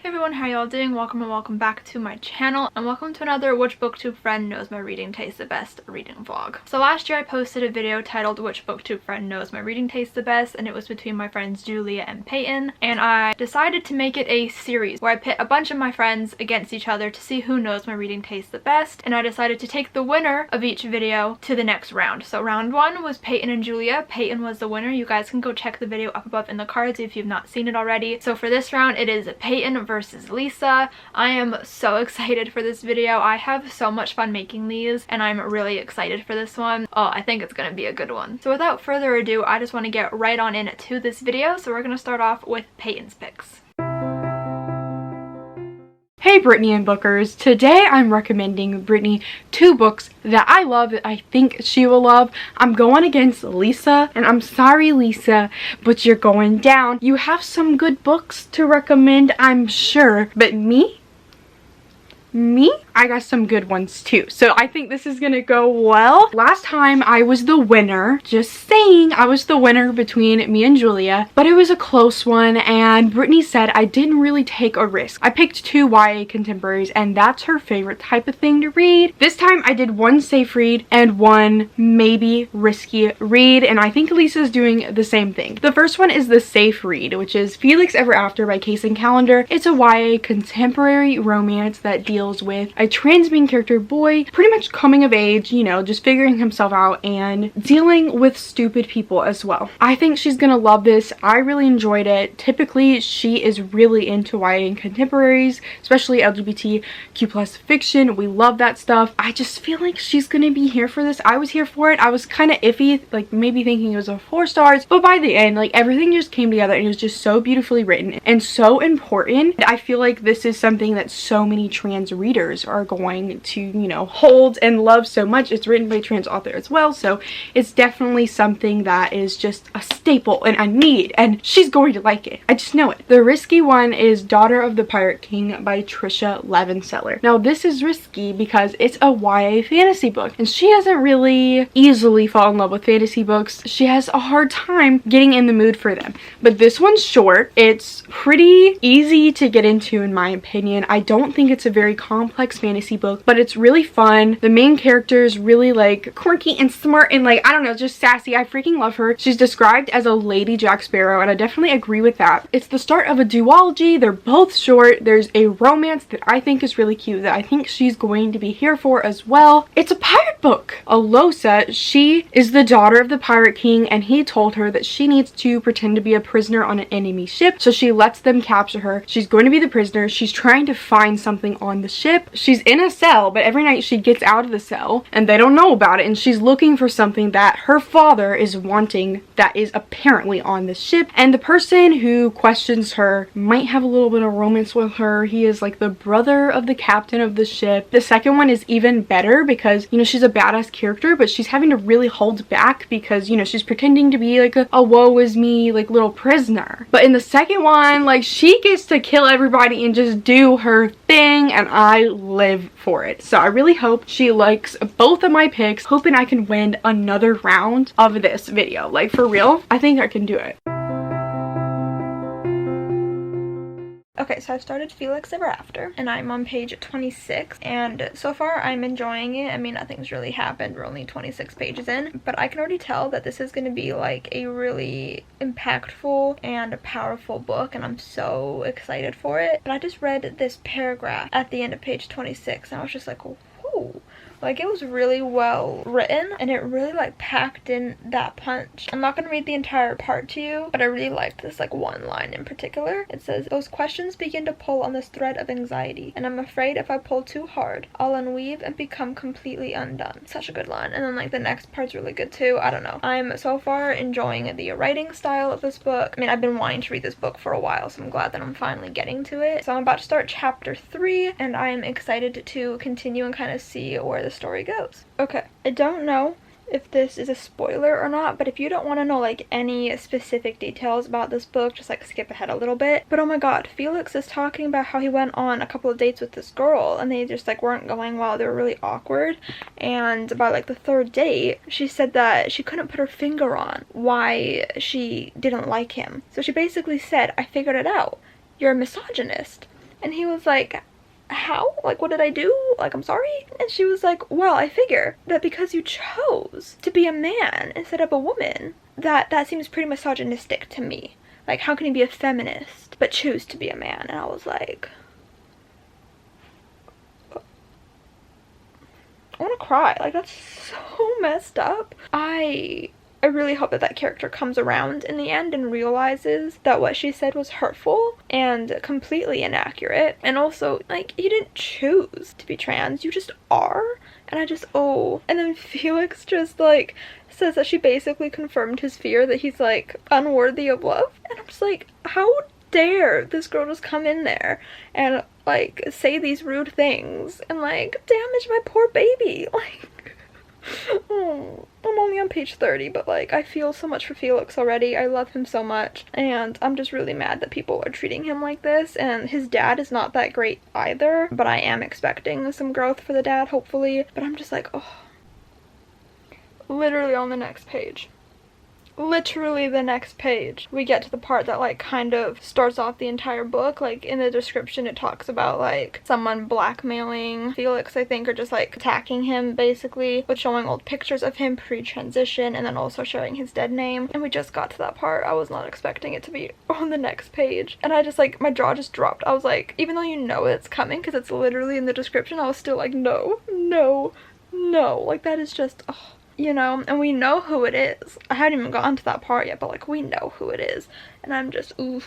Hey everyone, how y'all doing? Welcome and welcome back to my channel, and welcome to another Which BookTube Friend Knows My Reading Taste the Best reading vlog. So last year I posted a video titled Which BookTube Friend Knows My Reading Taste the Best, and it was between my friends Julia and Peyton, and I decided to make it a series where I pit a bunch of my friends against each other to see who knows my reading taste the best, and I decided to take the winner of each video to the next round. So round one was Peyton and Julia. Peyton was the winner. You guys can go check the video up above in the cards if you've not seen it already. So for this round it is Peyton versus Lisa. I am so excited for this video. I have so much fun making these and I'm really excited for this one. Oh, I think it's gonna be a good one. So without further ado, I just want to get right on into this video. So we're gonna start off with Peyton's picks. Hey Brittany and Bookers, today I'm recommending Brittany two books that I love that I think she will love. I'm going against Lisa, and I'm sorry Lisa, but you're going down. You have some good books to recommend, I'm sure, but me? I got some good ones too. So I think this is gonna go well. Last time I was the winner, just saying, I was the winner between me and Julia, but it was a close one and Brittany said I didn't really take a risk. I picked two YA contemporaries and that's her favorite type of thing to read. This time I did one safe read and one maybe risky read, and I think Lisa's doing the same thing. The first one is the safe read, which is Felix Ever After by Case and Calendar. It's a YA contemporary romance that deals with a trans main character boy pretty much coming of age, you know, just figuring himself out and dealing with stupid people as well. I think she's gonna love this. I really enjoyed it. Typically she is really into YA and contemporaries, especially LGBTQ+ fiction. We love that stuff. I just feel like she's gonna be here for this. I was here for it. I was kind of iffy, like maybe thinking it was a 4 stars, but by the end, like everything just came together and it was just so beautifully written and so important. I feel like this is something that so many trans readers are going to, you know, hold and love so much. It's written by a trans author as well, so it's definitely something that is just a staple and a need, and she's going to like it. I just know it. The risky one is Daughter of the Pirate King by Trisha Levenseller. Now this is risky because it's a YA fantasy book and she doesn't really easily fall in love with fantasy books. She has a hard time getting in the mood for them, but this one's short. It's pretty easy to get into in my opinion. I don't think it's a very complex fantasy book, but it's really fun. The main character is really like quirky and smart and like, I don't know, just sassy. I freaking love her. She's described as a Lady Jack Sparrow and I definitely agree with that. It's the start of a duology. They're both short. There's a romance that I think is really cute that I think she's going to be here for as well. It's a pirate book. Alosa, she is the daughter of the Pirate King and he told her that she needs to pretend to be a prisoner on an enemy ship, so she lets them capture her. She's going to be the prisoner. She's trying to find something on the ship. She's in a cell, but every night she gets out of the cell and they don't know about it, and she's looking for something that her father is wanting that is apparently on the ship, and the person who questions her might have a little bit of romance with her. He is like the brother of the captain of the ship. The second one is even better because, you know, she's a badass character, but she's having to really hold back because, you know, she's pretending to be like a woe is me like little prisoner. But in the second one, like, she gets to kill everybody and just do her thing, and I live for it. So I really hope she likes both of my picks, hoping I can win another round of this video. Like, for real, I think I can do it. Okay, so I've started Felix Ever After, and I'm on page 26, and so far I'm enjoying it. I mean, nothing's really happened. We're only 26 pages in, but I can already tell that this is going to be like a really impactful and powerful book, and I'm so excited for it. But I just read this paragraph at the end of page 26, and I was just like, whoa. Like, it was really well written and it really like packed in that punch. I'm not gonna read the entire part to you, but I really liked this like one line in particular. It says, "Those questions begin to pull on this thread of anxiety, and I'm afraid if I pull too hard, I'll unweave and become completely undone." Such a good line. And then like the next part's really good too. I don't know. I'm so far enjoying the writing style of this book. I mean, I've been wanting to read this book for a while, so I'm glad that I'm finally getting to it. So I'm about to start chapter 3 and I'm excited to continue and kind of see where the story goes. Okay, I don't know if this is a spoiler or not, but if you don't want to know like any specific details about this book, just like skip ahead a little bit. But oh my god, Felix is talking about how he went on a couple of dates with this girl and they just like weren't going well. They were really awkward, and by like the 3rd date she said that she couldn't put her finger on why she didn't like him. So she basically said, "I figured it out. You're a misogynist." And he was like, how? Like, what did I do? Like, I'm sorry? And she was like, well, I figure that because you chose to be a man instead of a woman, that seems pretty misogynistic to me. Like, how can you be a feminist but choose to be a man? And I was like, I want to cry. Like, that's so messed up. I really hope that character comes around in the end and realizes that what she said was hurtful and completely inaccurate. And also, like, you didn't choose to be trans, you just are. And I just, oh. And then Felix just, like, says that she basically confirmed his fear that he's, like, unworthy of love. And I'm just like, how dare this girl just come in there and, like, say these rude things and, like, damage my poor baby. Like, oh, I'm only on page 30, but, like, I feel so much for Felix already. I love him so much, and I'm just really mad that people are treating him like this. And his dad is not that great either, but I am expecting some growth for the dad, hopefully. But I'm just like, oh. Literally on the next page. Literally the next page, we get to the part that, like, kind of starts off the entire book. Like, in the description it talks about, like, someone blackmailing Felix, I think, or just, like, attacking him, basically, with showing old pictures of him pre-transition and then also sharing his dead name. And we just got to that part. I was not expecting it to be on the next page, and I just, like, my jaw just dropped. I was like, even though you know it's coming because it's literally in the description, I was still like, no, no, no. Like, that is just, oh. You know, and we know who it is. I haven't even gotten to that part yet, but, like, we know who it is. And I'm just, ooh,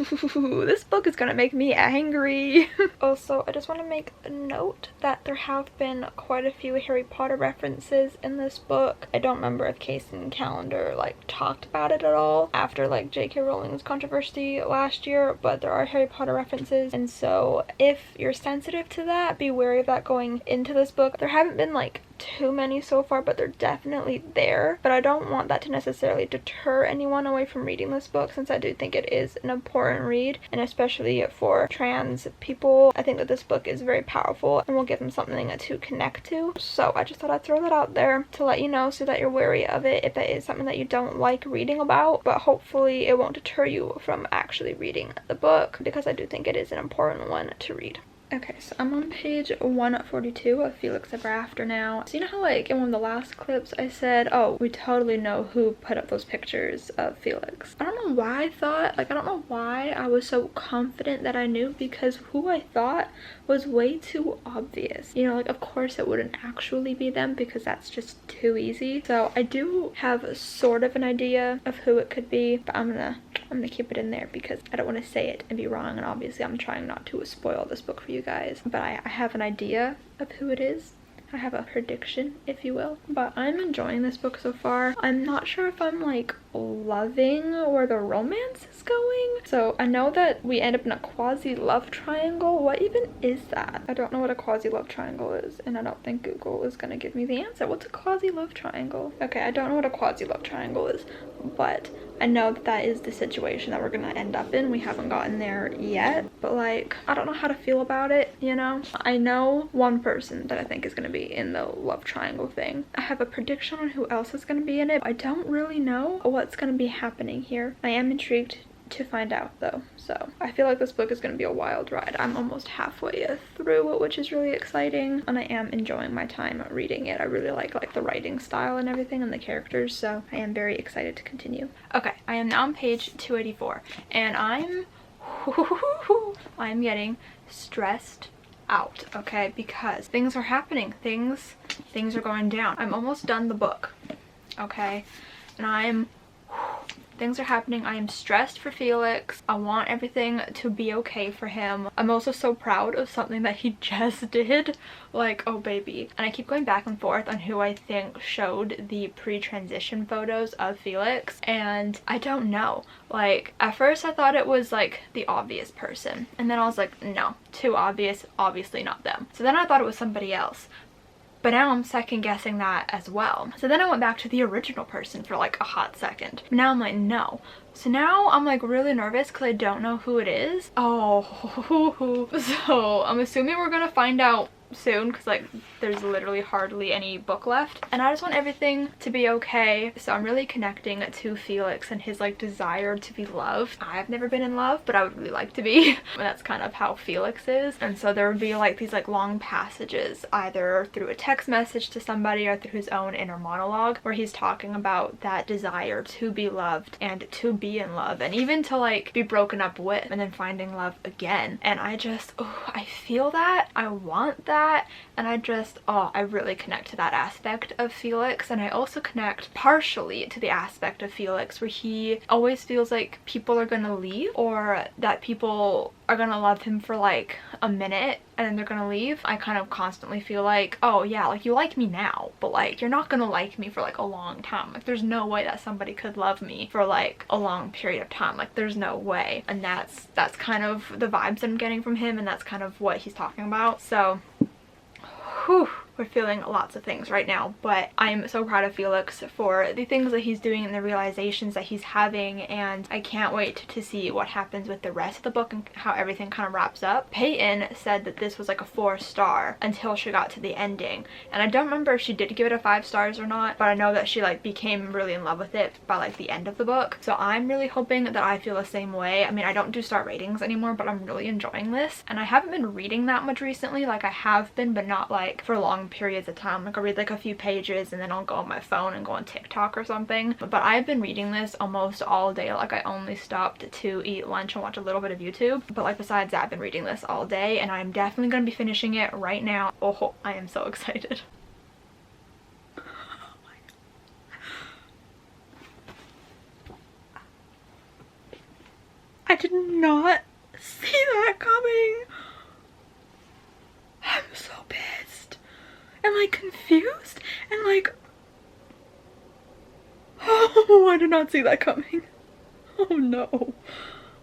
this book is gonna make me angry. Also, I just want to make a note that there have been quite a few Harry Potter references in this book. I don't remember if Case and Calendar, like, talked about it at all after, like, J.K. Rowling's controversy last year, but there are Harry Potter references. And so if you're sensitive to that, be wary of that going into this book. There haven't been, like, too many so far, but they're definitely there. But I don't want that to necessarily deter anyone away from reading this book, since I do think it is an important read, and especially for trans people, I think that this book is very powerful and will give them something to connect to. So I just thought I'd throw that out there to let you know, so that you're wary of it if that is something that you don't like reading about. But hopefully it won't deter you from actually reading the book, because I do think it is an important one to read. Okay, so I'm on page 142 of Felix Ever After now. So you know how, like, in one of the last clips I said, oh, we totally know who put up those pictures of Felix. I don't know why I thought, like, I don't know why I was so confident that I knew, because who I thought was way too obvious. You know, like, of course it wouldn't actually be them, because that's just too easy. So I do have sort of an idea of who it could be, but I'm gonna keep it in there because I don't want to say it and be wrong, and obviously I'm trying not to spoil this book for you guys. But I have an idea of who it is. I have a prediction, if you will. But I'm enjoying this book so far. I'm not sure if I'm, like, loving where the romance is going. So I know that we end up in a quasi-love triangle. What even is that? I don't know what a quasi-love triangle is, and I don't think Google is gonna give me the answer. What's a quasi-love triangle? Okay, I don't know what a quasi-love triangle is, but I know that that is the situation that we're gonna end up in. We haven't gotten there yet, but, like, I don't know how to feel about it, you know? I know one person that I think is gonna be in the love triangle thing. I have a prediction on who else is gonna be in it. I don't really know what's gonna be happening here. I am intrigued to find out, though. So I feel like this book is going to be a wild ride. I'm almost halfway through, which is really exciting, and I am enjoying my time reading it. I really like the writing style and everything and the characters, so I am very excited to continue. Okay, I am now on page 284, and I'm getting stressed out, okay, because things are happening. Things are going down. I'm almost done the book, okay, and things are happening. I am stressed for Felix. I want everything to be okay for him. I'm also so proud of something that he just did. Like, oh baby. And I keep going back and forth on who I think showed the pre-transition photos of Felix, and I don't know. Like, at first I thought it was, like, the obvious person, and then I was like, no, too obvious, obviously not them. So then I thought it was somebody else. But now I'm second guessing that as well. So then I went back to the original person for, like, a hot second. Now I'm like, no. So now I'm, like, really nervous because I don't know who it is. Oh, so I'm assuming we're gonna find out soon because like there's literally hardly any book left, and I just want everything to be okay. So I'm really connecting to Felix and his like desire to be loved. I've never been in love, but I would really like to be. And that's kind of how Felix is. And so there would be like these like long passages either through a text message to somebody or through his own inner monologue where he's talking about that desire to be loved and to be in love and even to like be broken up with and then finding love again. And I just, oh, I feel that, I want that, and I just, oh, I really connect to that aspect of Felix. And I also connect partially to the aspect of Felix where he always feels like people are gonna leave, or that people are gonna love him for like a minute and then they're gonna leave. I kind of constantly feel like, oh yeah, like you like me now, but like you're not gonna like me for like a long time. Like there's no way that somebody could love me for like a long period of time. Like there's no way. And that's kind of the vibes I'm getting from him, and that's kind of what he's talking about. So whew, we're feeling lots of things right now, but I'm so proud of Felix for the things that he's doing and the realizations that he's having, and I can't wait to see what happens with the rest of the book and how everything kind of wraps up. Peyton said that this was like a 4-star until she got to the ending, and I don't remember if she did give it a 5 stars or not, but I know that she like became really in love with it by like the end of the book. So I'm really hoping that I feel the same way. I mean, I don't do star ratings anymore, but I'm really enjoying this, and I haven't been reading that much recently. Like I have been, but not like for long periods of time. Like I'll read like a few pages and then I'll go on my phone and go on TikTok or something. But I've been reading this almost all day. Like I only stopped to eat lunch and watch a little bit of YouTube, but like besides that, I've been reading this all day, and I'm definitely going to be finishing it right now. Oh, I am so excited. I did not see that coming. I'm so pissed and like confused and like, oh, I did not see that coming. Oh no.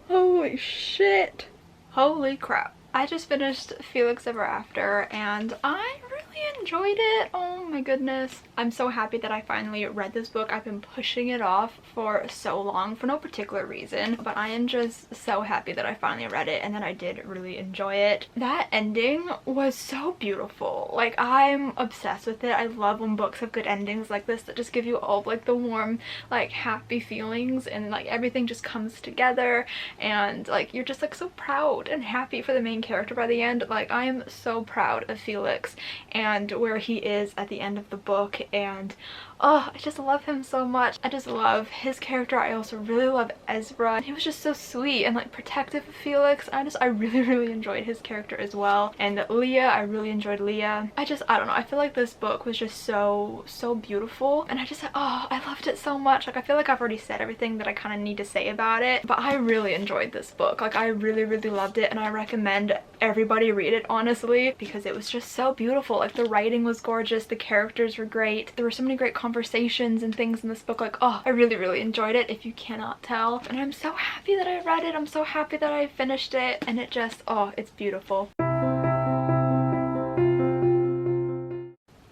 Holy shit. Holy crap. I just finished Felix Ever After and I really enjoyed it. Oh my goodness. I'm so happy that I finally read this book. I've been pushing it off for so long for no particular reason, but I am just so happy that I finally read it and that I did really enjoy it. That ending was so beautiful. Like I'm obsessed with it. I love when books have good endings like this that just give you all like the warm like happy feelings, and like everything just comes together and like you're just like so proud and happy for the main character by the end. Like I am so proud of Felix and where he is at the end of the book, and oh, I just love him so much. I just love his character. I also really love Ezra. He was just so sweet and like protective of Felix. I really enjoyed his character as well. And Leah, I really enjoyed Leah. I don't know, I feel like this book was just so beautiful, and I loved it so much. Like I feel like I've already said everything that I kind of need to say about it, but I really enjoyed this book. Like I really loved it, and I recommend everybody read it honestly because it was just so beautiful. Like the writing was gorgeous, the characters were great, there were so many great conversations and things in this book. Like, oh, I really enjoyed it, if you cannot tell. And I'm so happy that I read it. I'm so happy that I finished it, and it just, oh, it's beautiful.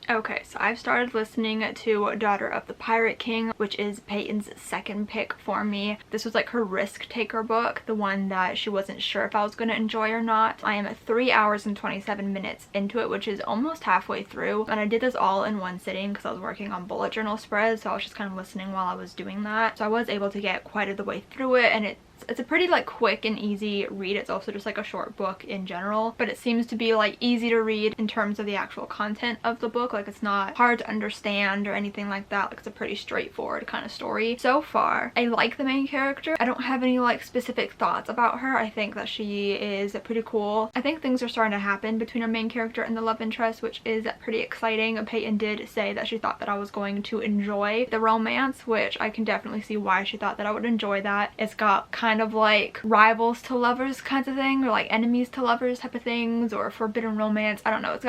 Okay, so I've started listening to Daughter of the Pirate King, which is Peyton's second pick for me. This was like her risk taker book, the one that she wasn't sure if I was going to enjoy or not. I am 3 hours and 27 minutes into it, which is almost halfway through, and I did this all in one sitting because I was working on bullet journal spreads, so I was just kind of listening while I was doing that. So I was able to get quite a the way through it, and it's a pretty like quick and easy read. It's also just like a short book in general, but it seems to be like easy to read in terms of the actual content of the book. Like it's not hard to understand or anything like that. Like it's a pretty straightforward kind of story. So far, I like the main character. I don't have any like specific thoughts about her. I think that she is pretty cool. I think things are starting to happen between our main character and the love interest, which is pretty exciting. Peyton did say that she thought that I was going to enjoy the romance, which I can definitely see why she thought that I would enjoy that. It's got kind of like rivals to lovers kinds of thing, or like enemies to lovers type of things, or forbidden romance. I don't know, it's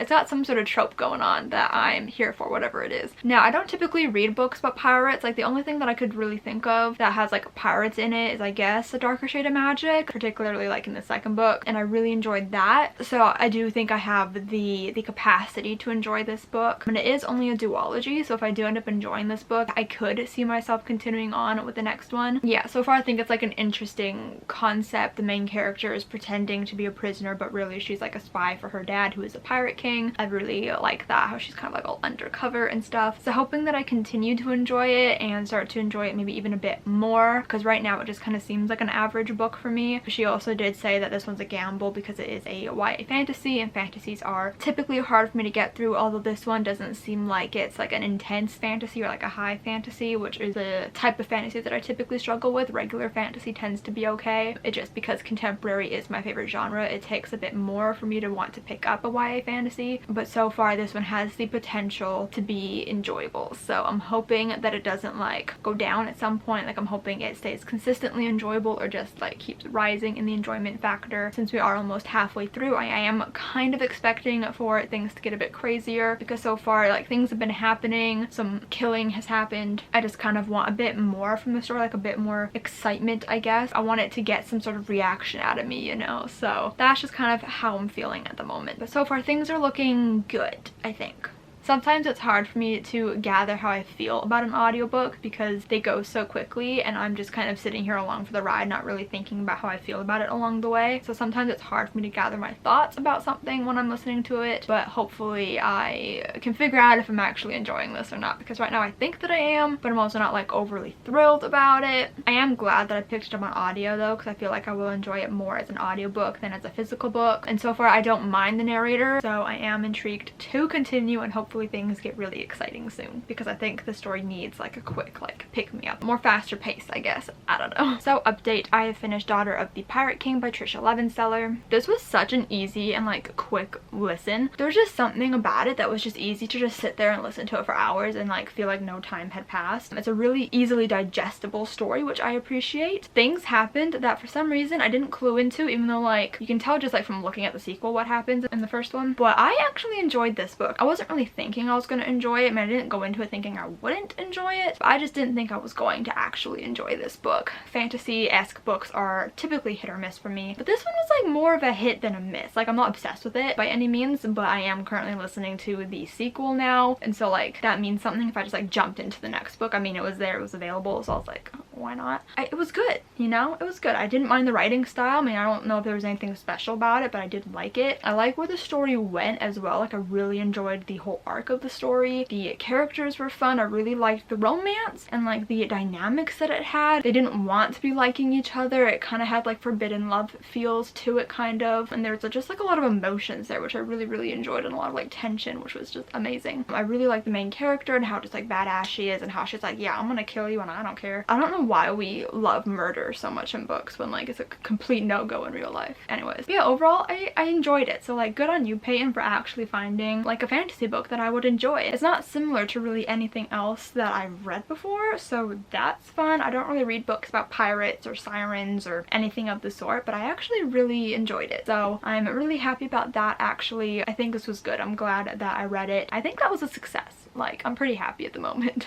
got some sort of trope going on that I'm here for, whatever it is. Now, I don't typically read books about pirates. Like the only thing that I could really think of that has like pirates in it is I guess A Darker Shade of Magic, particularly like in the second book, and I really enjoyed that. So I do think I have the capacity to enjoy this book, and it is only a duology, so if I do end up enjoying this book, I could see myself continuing on with the next one. Yeah, so far I think it's like an an interesting concept. The main character is pretending to be a prisoner, but really she's like a spy for her dad, who is a pirate king. I really like that, how she's kind of like all undercover and stuff. So hoping that I continue to enjoy it and start to enjoy it maybe even a bit more, because right now it just kind of seems like an average book for me. She also did say that this one's a gamble because it is a YA fantasy, and fantasies are typically hard for me to get through, although this one doesn't seem like it's like an intense fantasy or like a high fantasy, which is the type of fantasy that I typically struggle with. Regular fantasy tends to be okay. It just, because contemporary is my favorite genre, it takes a bit more for me to want to pick up a YA fantasy, but so far this one has the potential to be enjoyable. So I'm hoping that it doesn't like go down at some point. Like I'm hoping it stays consistently enjoyable or just like keeps rising in the enjoyment factor. Since we are almost halfway through, I am kind of expecting for things to get a bit crazier, because so far like things have been happening, some killing has happened. I just kind of want a bit more from the story, like a bit more excitement, I guess. I want it to get some sort of reaction out of me, you know? So that's just kind of how I'm feeling at the moment. But so far things are looking good, I think. Sometimes it's hard for me to gather how I feel about an audiobook because they go so quickly and I'm just kind of sitting here along for the ride, not really thinking about how I feel about it along the way. So sometimes it's hard for me to gather my thoughts about something when I'm listening to it, but hopefully I can figure out if I'm actually enjoying this or not, because right now I think that I am, but I'm also not like overly thrilled about it. I am glad that I picked it up on audio though, because I feel like I will enjoy it more as an audiobook than as a physical book, and so far I don't mind the narrator, so I am intrigued to continue, and hopefully things get really exciting soon, because I think the story needs like a quick like pick me up, more faster pace, I guess. I don't know. So update, I have finished Daughter of the Pirate King by Trisha Levenseller. This was such an easy and like quick listen. There's just something about it that was just easy to just sit there and listen to it for hours and like feel like no time had passed. It's a really easily digestible story, which I appreciate. Things happened that for some reason I didn't clue into, even though like you can tell just like from looking at the sequel what happens in the first one. But I actually enjoyed this book. I wasn't really thinking I was going to enjoy it. I mean, I didn't go into it thinking I wouldn't enjoy it, but I just didn't think I was going to actually enjoy this book. Fantasy-esque books are typically hit or miss for me, but this one was like more of a hit than a miss. Like I'm not obsessed with it by any means, but I am currently listening to the sequel now, and so like that means something if I just like jumped into the next book. I mean, it was there, it was available, so I was like, oh, why not? It was good, you know? It was good. I didn't mind the writing style. I mean, I don't know if there was anything special about it, but I did like it. I like where the story went as well. Like I really enjoyed the whole arc of the story. The characters were fun. I really liked the romance and like the dynamics that it had. They didn't want to be liking each other. It kind of had like forbidden love feels to it kind of, and there's just like a lot of emotions there, which I really enjoyed, and a lot of like tension, which was just amazing. I really like the main character and how just like badass she is, and how she's like, yeah, I'm gonna kill you and I don't care. I don't know why we love murder so much in books when like it's a complete no-go in real life. Anyways, yeah, overall I enjoyed it. So like good on you, Peyton, for actually finding like a fantasy book that I would enjoy. It's not similar to really anything else that I've read before, so that's fun. I don't really read books about pirates or sirens or anything of the sort, but I actually really enjoyed it, so I'm really happy about that. Actually, I think this was good. I'm glad that I read it. I think that was a success. Like, I'm pretty happy at the moment.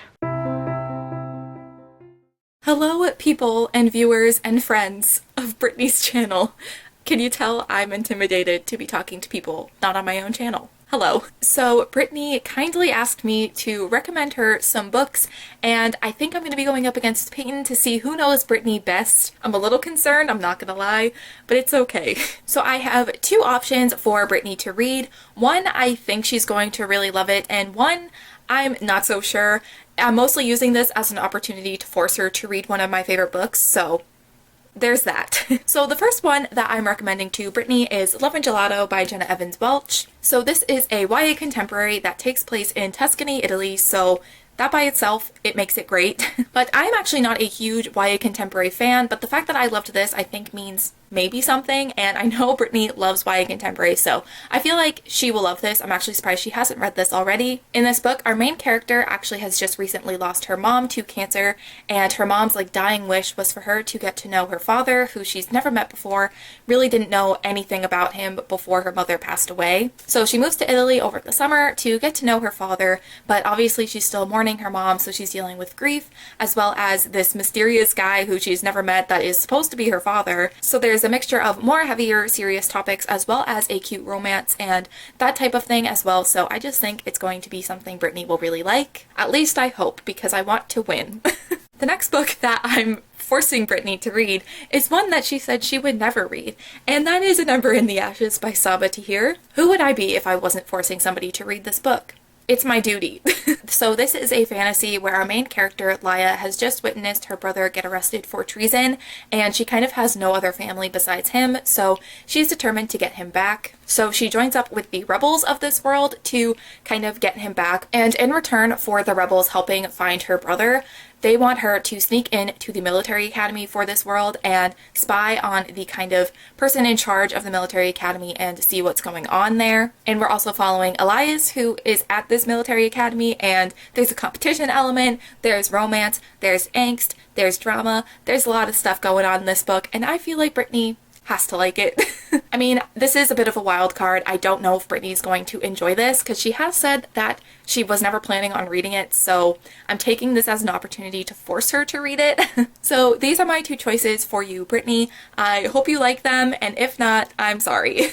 Hello people and viewers and friends of Brittany's channel. Can you tell I'm intimidated to be talking to people not on my own channel? Hello. So Brittany kindly asked me to recommend her some books, and I think I'm going to be going up against Peyton to see who knows Brittany best. I'm a little concerned, I'm not gonna lie, but it's okay. So I have two options for Brittany to read. One, I think she's going to really love it, and one, I'm not so sure. I'm mostly using this as an opportunity to force her to read one of my favorite books, so there's that. So the first one that I'm recommending to Brittany is Lovin Gelato by Jenna Evans Welch. So this is a YA contemporary that takes place in Tuscany, Italy, so that by itself, it makes it great. But I'm actually not a huge YA contemporary fan, but the fact that I loved this, I think means maybe something, and I know Brittany loves YA contemporary, so I feel like she will love this. I'm actually surprised she hasn't read this already. In this book, our main character actually has just recently lost her mom to cancer, and her mom's like dying wish was for her to get to know her father, who she's never met before, really didn't know anything about him before her mother passed away. So she moves to Italy over the summer to get to know her father, but obviously she's still mourning her mom, so she's dealing with grief, as well as this mysterious guy who she's never met that is supposed to be her father. So there's a mixture of more heavier, serious topics, as well as a cute romance and that type of thing as well. So I just think it's going to be something Brittany will really like. At least I hope, because I want to win. The next book that I'm forcing Brittany to read is one that she said she would never read, and that is An Ember in the Ashes by Saba Tahir. Who would I be if I wasn't forcing somebody to read this book? It's my duty. So this is a fantasy where our main character, Laya, has just witnessed her brother get arrested for treason, and she kind of has no other family besides him, so she's determined to get him back. So she joins up with the rebels of this world to kind of get him back, and in return for the rebels helping find her brother, they want her to sneak in to the military academy for this world and spy on the kind of person in charge of the military academy and see what's going on there. And we're also following Elias, who is at this military academy, and there's a competition element, there's romance, there's angst, there's drama, there's a lot of stuff going on in this book, and I feel like Brittany has to like it. I mean, this is a bit of a wild card. I don't know if Brittany's going to enjoy this because she has said that she was never planning on reading it, so I'm taking this as an opportunity to force her to read it. So these are my two choices for you, Brittany. I hope you like them, and if not, I'm sorry.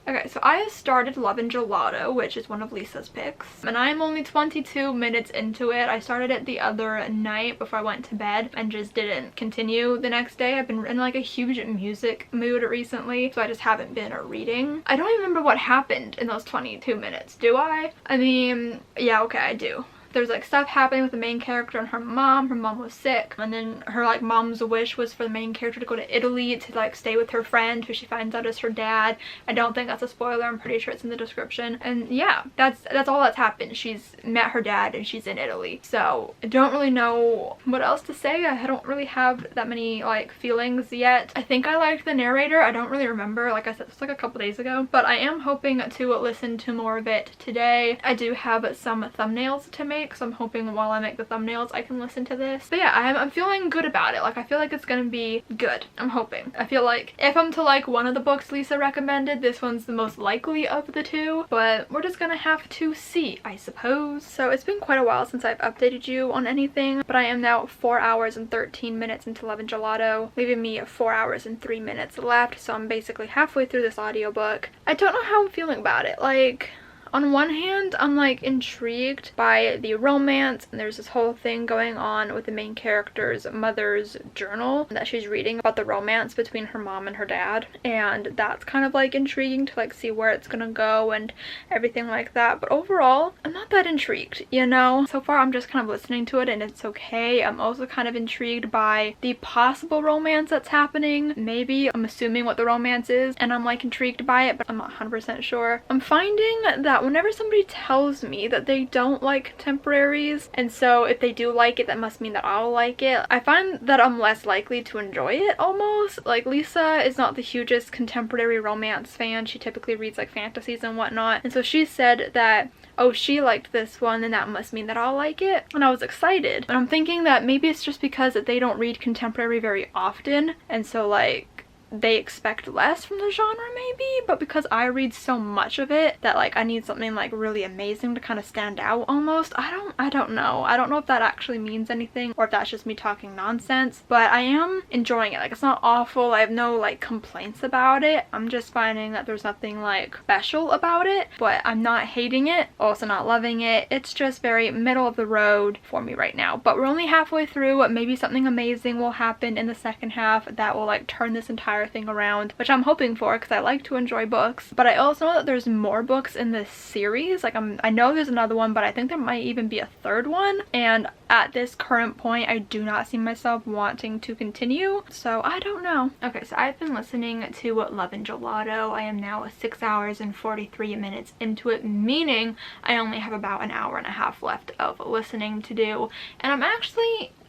Okay, so I started Lovin Gelato, which is one of Lisa's picks, and I'm only 22 minutes into it. I started it the other night before I went to bed and just didn't continue the next day. I've been in like a huge music mood recently, so I just haven't been reading. I don't even remember what happened in those 22 minutes, do I? I mean, yeah, okay, I do. There's like stuff happening with the main character and her mom. Her mom was sick, and then her like mom's wish was for the main character to go to Italy to like stay with her friend, who she finds out is her dad. I don't think that's a spoiler. I'm pretty sure it's in the description. And yeah, that's all that's happened. She's met her dad and she's in Italy. So I don't really know what else to say. I don't really have that many like feelings yet. I think I liked the narrator. I don't really remember. Like I said, it's like a couple days ago, but I am hoping to listen to more of it today. I do have some thumbnails to make, so I'm hoping while I make the thumbnails I can listen to this. But yeah, I'm feeling good about it. Like I feel like it's gonna be good. I'm hoping. I feel like if I'm to like one of the books Lisa recommended, this one's the most likely of the two, but we're just gonna have to see, I suppose. So it's been quite a while since I've updated you on anything, but I am now 4 hours and 13 minutes into Lovin Gelato, leaving me 4 hours and 3 minutes left, so I'm basically halfway through this audiobook. I don't know how I'm feeling about it. Like, on one hand, I'm like intrigued by the romance, and there's this whole thing going on with the main character's mother's journal that she's reading about the romance between her mom and her dad, and that's kind of like intriguing to like see where it's gonna go and everything like that. But overall, I'm not that intrigued, you know? So far I'm just kind of listening to it and it's okay. I'm also kind of intrigued by the possible romance that's happening. Maybe I'm assuming what the romance is and I'm like intrigued by it, but I'm not 100% sure. I'm finding that whenever somebody tells me that they don't like contemporaries, and so if they do like it, that must mean that I'll like it, I find that I'm less likely to enjoy it almost. Like, Lisa is not the hugest contemporary romance fan. She typically reads like fantasies and whatnot, and so she said that, oh, she liked this one and that must mean that I'll like it, and I was excited. And I'm thinking that maybe it's just because that they don't read contemporary very often, and so like they expect less from the genre maybe, but because I read so much of it that like I need something like really amazing to kind of stand out almost. I don't know. I don't know if that actually means anything or if that's just me talking nonsense, but I am enjoying it. Like, it's not awful. I have no like complaints about it. I'm just finding that there's nothing like special about it, but I'm not hating it, also not loving it. It's just very middle of the road for me right now, but we're only halfway through. Maybe something amazing will happen in the second half that will like turn this entire thing around, which I'm hoping for because I like to enjoy books. But I also know that there's more books in this series. Like, I know there's another one, but I think there might even be a third one, and at this current point I do not see myself wanting to continue, so I don't know. Okay, so I've been listening to Lovin Gelato. I am now 6 hours and 43 minutes into it, meaning I only have about an hour and a half left of listening to do, and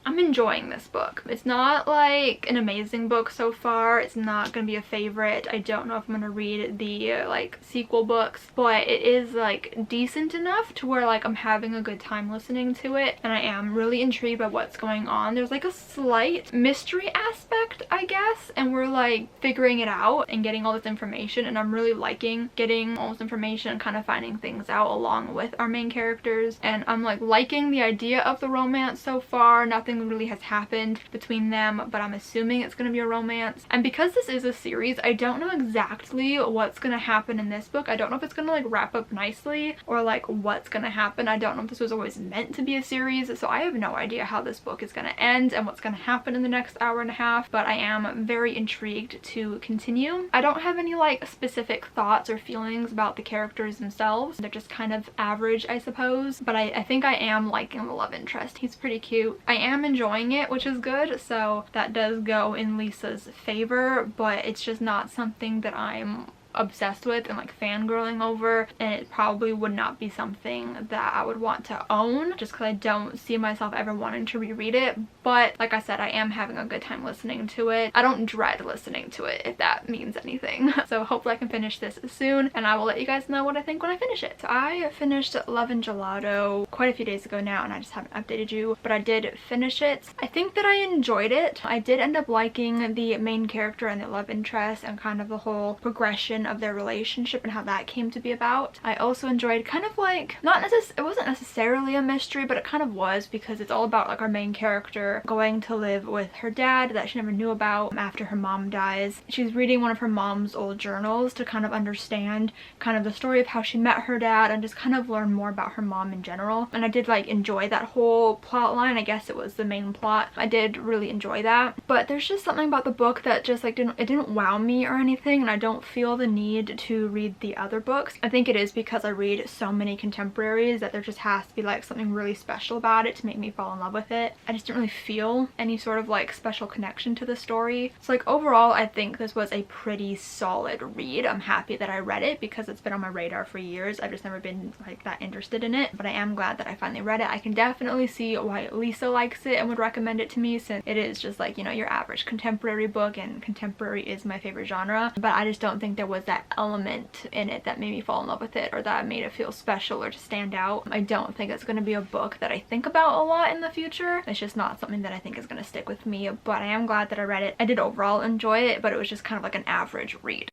I'm enjoying this book. It's not like an amazing book so far. It's not gonna be a favorite. I don't know if I'm gonna read the like sequel books, but it is like decent enough to where like I'm having a good time listening to it, and I am really intrigued by what's going on. There's like a slight mystery aspect, I guess, and we're like figuring it out and getting all this information, and I'm really liking getting all this information and kind of finding things out along with our main characters, and I'm like liking the idea of the romance so far. Nothing nothing really has happened between them, but I'm assuming it's going to be a romance. And because this is a series, I don't know exactly what's going to happen in this book. I don't know if it's going to like wrap up nicely or like what's going to happen. I don't know if this was always meant to be a series, so I have no idea how this book is going to end and what's going to happen in the next hour and a half, but I am very intrigued to continue. I don't have any like specific thoughts or feelings about the characters themselves. They're just kind of average, I suppose, but I think I am liking the love interest. He's pretty cute. I am enjoying it, which is good, so that does go in Lisa's favor, but it's just not something that I'm obsessed with and like fangirling over, and it probably would not be something that I would want to own just because I don't see myself ever wanting to reread it. But like I said, I am having a good time listening to it. I don't dread listening to it, if that means anything. So hopefully I can finish this soon, and I will let you guys know what I think when I finish it. So I finished Lovin Gelato quite a few days ago now, and I just haven't updated you, but I did finish it. I think that I enjoyed it. I did end up liking the main character and the love interest and kind of the whole progression of their relationship and how that came to be about. I also enjoyed kind of like, it wasn't necessarily a mystery, but it kind of was, because it's all about like our main character going to live with her dad that she never knew about after her mom dies. She's reading one of her mom's old journals to kind of understand kind of the story of how she met her dad and just kind of learn more about her mom in general. And I did like enjoy that whole plot line. I guess it was the main plot. I did really enjoy that, but there's just something about the book that just like didn't wow me or anything, and I don't feel the need to read the other books. I think it is because I read so many contemporaries that there just has to be like something really special about it to make me fall in love with it. I just didn't really feel any sort of like special connection to the story. So like overall, I think this was a pretty solid read. I'm happy that I read it because it's been on my radar for years. I've just never been like that interested in it, but I am glad that I finally read it. I can definitely see why Lisa likes it and would recommend it to me, since it is just like, you know, your average contemporary book, and contemporary is my favorite genre, but I just don't think there was that element in it that made me fall in love with it or that made it feel special or to stand out. I don't think it's going to be a book that I think about a lot in the future. It's just not something that I think is going to stick with me, but I am glad that I read it. I did overall enjoy it, but it was just kind of like an average read.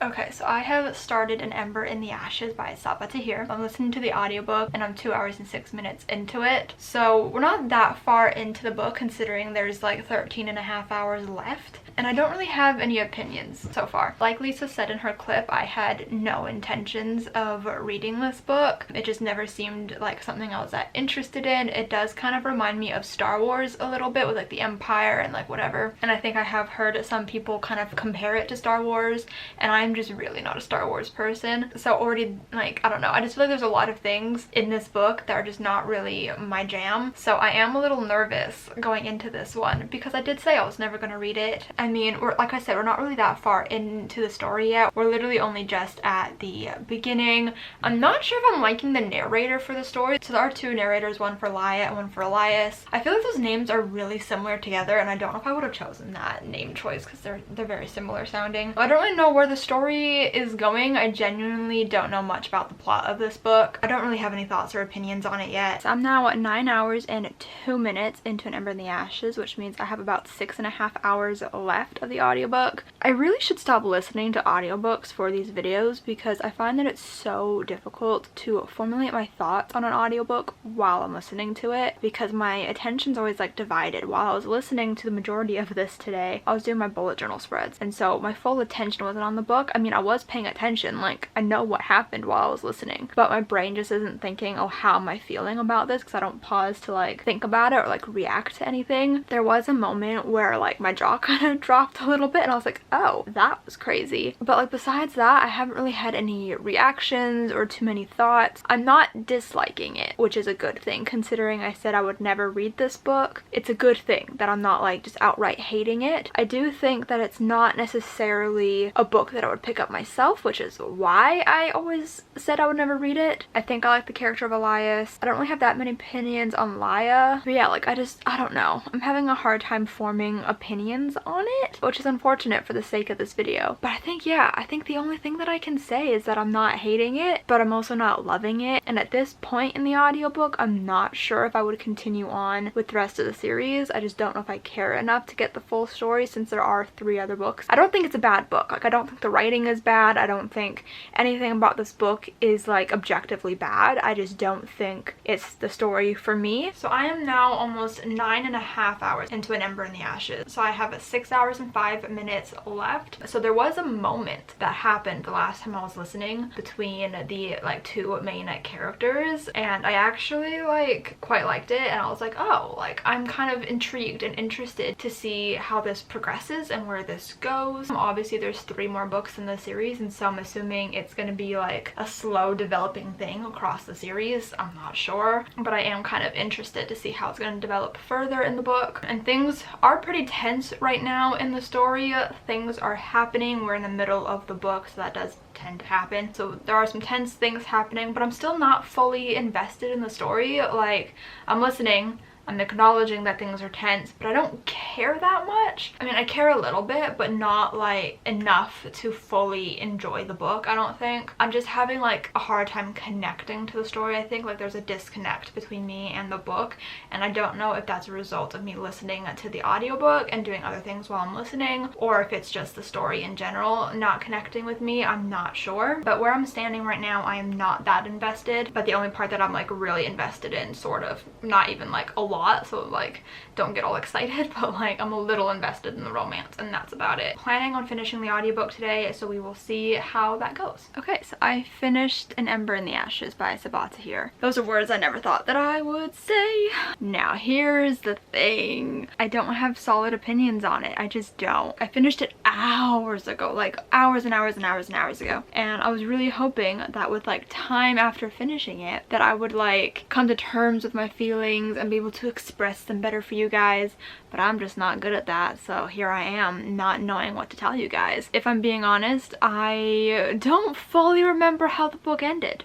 Okay, so I have started an Ember in the Ashes by Sapa Tahir. I'm listening to the audiobook and I'm 2 hours and 6 minutes into it. So we're not that far into the book considering there's like 13.5 hours left. And I don't really have any opinions so far. Like Lisa said in her clip, I had no intentions of reading this book. It just never seemed like something I was that interested in. It does kind of remind me of Star Wars a little bit with like the Empire and like whatever. And I think I have heard some people kind of compare it to Star Wars, and I'm just really not a Star Wars person. So already, like, I don't know. I just feel like there's a lot of things in this book that are just not really my jam. So I am a little nervous going into this one because I did say I was never going to read it. I mean, like I said, we're not really that far into the story yet. We're literally only just at the beginning. I'm not sure if I'm liking the narrator for the story. So there are two narrators, one for Laia and one for Elias. I feel like those names are really similar together, and I don't know if I would have chosen that name choice because they're very similar sounding. I don't really know where the story is going. I genuinely don't know much about the plot of this book. I don't really have any thoughts or opinions on it yet. So I'm now at 9 hours and 2 minutes into an Ember in the Ashes, which means I have about 6.5 hours left of the audiobook. I really should stop listening to audiobooks for these videos because I find that it's so difficult to formulate my thoughts on an audiobook while I'm listening to it because my attention's always like divided. While I was listening to the majority of this today, I was doing my bullet journal spreads, and so my full attention wasn't on the book. I mean, I was paying attention, like I know what happened while I was listening, but my brain just isn't thinking, oh, how am I feeling about this, because I don't pause to like think about it or like react to anything. There was a moment where like my jaw kind of dropped a little bit and I was like, oh, that was crazy. But like besides that, I haven't really had any reactions or too many thoughts. I'm not disliking it, which is a good thing considering I said I would never read this book. It's a good thing that I'm not like just outright hating it. I do think that it's not necessarily a book that I would pick up myself, which is why I always said I would never read it. I think I like the character of Elias. I don't really have that many opinions on Laia. But yeah, like I don't know. I'm having a hard time forming opinions on it, which is unfortunate for the sake of this video. But I think, yeah, I think the only thing that I can say is that I'm not hating it, but I'm also not loving it. And at this point in the audiobook, I'm not sure if I would continue on with the rest of the series. I just don't know if I care enough to get the full story since there are 3 other books. I don't think it's a bad book. Like, I don't think the writing is bad. I don't think anything about this book is like objectively bad. I just don't think it's the story for me. So I am now almost 9.5 hours into An Ember in the Ashes. So I have 6 hours and 5 minutes left. So there was a moment that happened the last time I was listening between the like 2 main characters, and I actually like quite liked it, and I was like, oh, like I'm kind of intrigued and interested to see how this progresses and where this goes. Obviously there's 3 more books in the series, and so I'm assuming it's going to be like a slow developing thing across the series. I'm not sure, but I am kind of interested to see how it's going to develop further in the book. And things are pretty tense right now in the story. Things are happening. We're in the middle of the book, so that does tend to happen. So there are some tense things happening, but I'm still not fully invested in the story. Like, I'm listening, I'm acknowledging that things are tense, but I don't care that much. I mean, I care a little bit, but not like enough to fully enjoy the book, I don't think. I'm just having like a hard time connecting to the story. I think like there's a disconnect between me and the book, and I don't know if that's a result of me listening to the audiobook and doing other things while I'm listening, or if it's just the story in general not connecting with me. I'm not sure. But where I'm standing right now, I am not that invested, but the only part that I'm like really invested in, sort of, not even like a lot, so like don't get all excited, but like I'm a little invested in the romance, and that's about it. Planning on finishing the audiobook today, so we will see how that goes. Okay, so I finished An Ember in the Ashes by Sabata here. Those are words I never thought that I would say. Now here's the thing, I don't have solid opinions on it. I just don't. I finished it hours ago, like hours and hours and hours and hours ago, and I was really hoping that with like time after finishing it that I would like come to terms with my feelings and be able to express them better for you guys, but I'm just not good at that. So here I am, not knowing what to tell you guys. If I'm being honest, I don't fully remember how the book ended.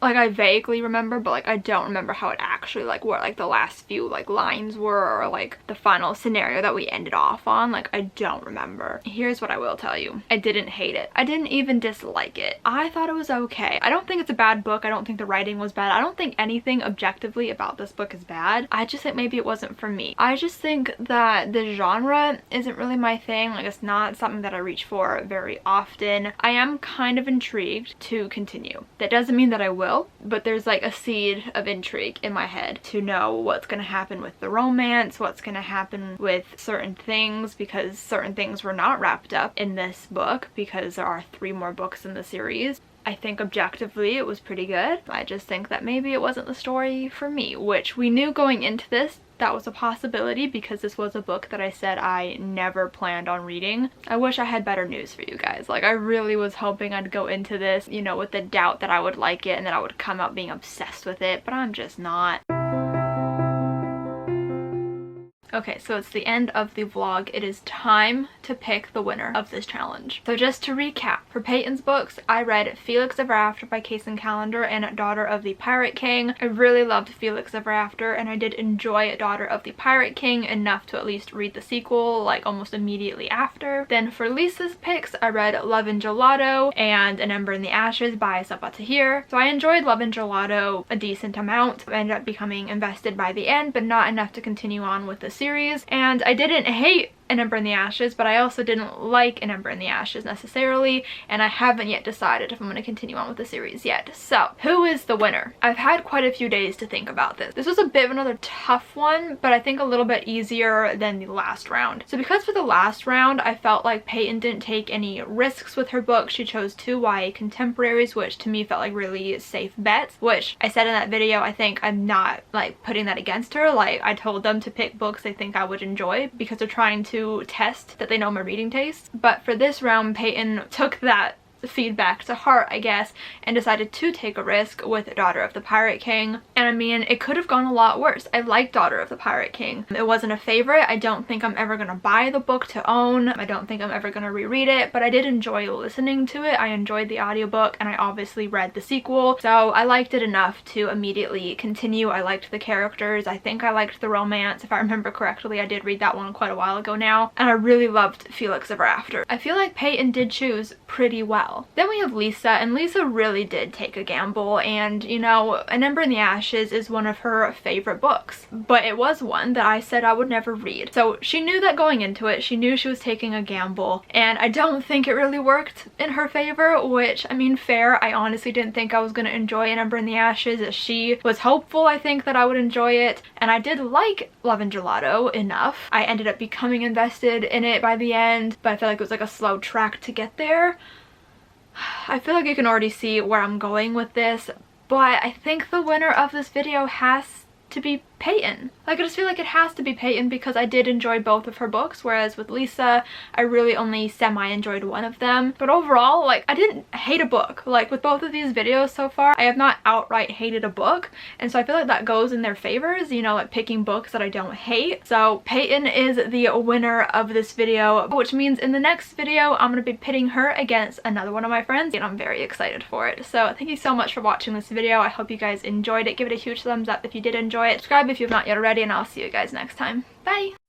Like I vaguely remember, but like I don't remember how it actually, like what like the last few like lines were, or like the final scenario that we ended off on. Like I don't remember. Here's what I will tell you. I didn't hate it. I didn't even dislike it. I thought it was okay. I don't think it's a bad book. I don't think the writing was bad. I don't think anything objectively about this book is bad. I just think maybe it wasn't for me. I just think that the genre isn't really my thing. Like it's not something that I reach for very often. I am kind of intrigued to continue. That doesn't mean that I will, but there's like a seed of intrigue in my head to know what's gonna happen with the romance, what's gonna happen with certain things, because certain things were not wrapped up in this book because there are 3 more books in the series. I think objectively it was pretty good. I just think that maybe it wasn't the story for me, which we knew going into this that was a possibility because this was a book that I said I never planned on reading. I wish I had better news for you guys. Like I really was hoping I'd go into this, you know, with the doubt that I would like it and that I would come out being obsessed with it, but I'm just not. Okay, so it's the end of the vlog. It is time to pick the winner of this challenge. So just to recap, for Peyton's books, I read Felix Ever After by Kason Calendar and Daughter of the Pirate King. I really loved Felix Ever After, and I did enjoy Daughter of the Pirate King enough to at least read the sequel like almost immediately after. Then for Lisa's picks, I read Lovin Gelato and An Ember in the Ashes by Sabata. So I enjoyed Lovin Gelato a decent amount. I ended up becoming invested by the end, but not enough to continue on with the series. And I didn't hate An Ember in the Ashes, but I also didn't like An Ember in the Ashes necessarily, and I haven't yet decided if I'm going to continue on with the series yet. So, who is the winner? I've had quite a few days to think about this. This was a bit of another tough one, but I think a little bit easier than the last round. So because for the last round, I felt like Peyton didn't take any risks with her book. She chose 2 YA contemporaries, which to me felt like really safe bets, which I said in that video, I think I'm not like putting that against her. Like I told them to pick books they think I would enjoy because they're trying to test that they know my reading taste. But for this round, Peyton took that the feedback to heart, I guess, and decided to take a risk with Daughter of the Pirate King. And I mean, it could have gone a lot worse. I like Daughter of the Pirate King. It wasn't a favorite. I don't think I'm ever gonna buy the book to own. I don't think I'm ever gonna reread it, but I did enjoy listening to it. I enjoyed the audiobook, and I obviously read the sequel, so I liked it enough to immediately continue. I liked the characters. I think I liked the romance. If I remember correctly, I did read that one quite a while ago now, and I really loved Felix Ever After. I feel like Peyton did choose pretty well. Then we have Lisa, and Lisa really did take a gamble, and you know, An Ember in the Ashes is one of her favorite books, but it was one that I said I would never read. So she knew that going into it. She knew she was taking a gamble, and I don't think it really worked in her favor, which, I mean, fair. I honestly didn't think I was going to enjoy An Ember in the Ashes. She was hopeful, I think, that I would enjoy it, and I did like Lovin Gelato enough. I ended up becoming invested in it by the end, but I feel like it was like a slow track to get there. I feel like you can already see where I'm going with this, but I think the winner of this video has to be Peyton. Like, I just feel like it has to be Peyton because I did enjoy both of her books, whereas with Lisa, I really only semi-enjoyed one of them. But overall, like, I didn't hate a book. Like, with both of these videos so far, I have not outright hated a book, and so I feel like that goes in their favors, you know, like picking books that I don't hate. So Peyton is the winner of this video, which means in the next video, I'm going to be pitting her against another one of my friends, and I'm very excited for it. So thank you so much for watching this video. I hope you guys enjoyed it. Give it a huge thumbs up if you did enjoy it. Subscribe if you've not yet already, and I'll see you guys next time. Bye!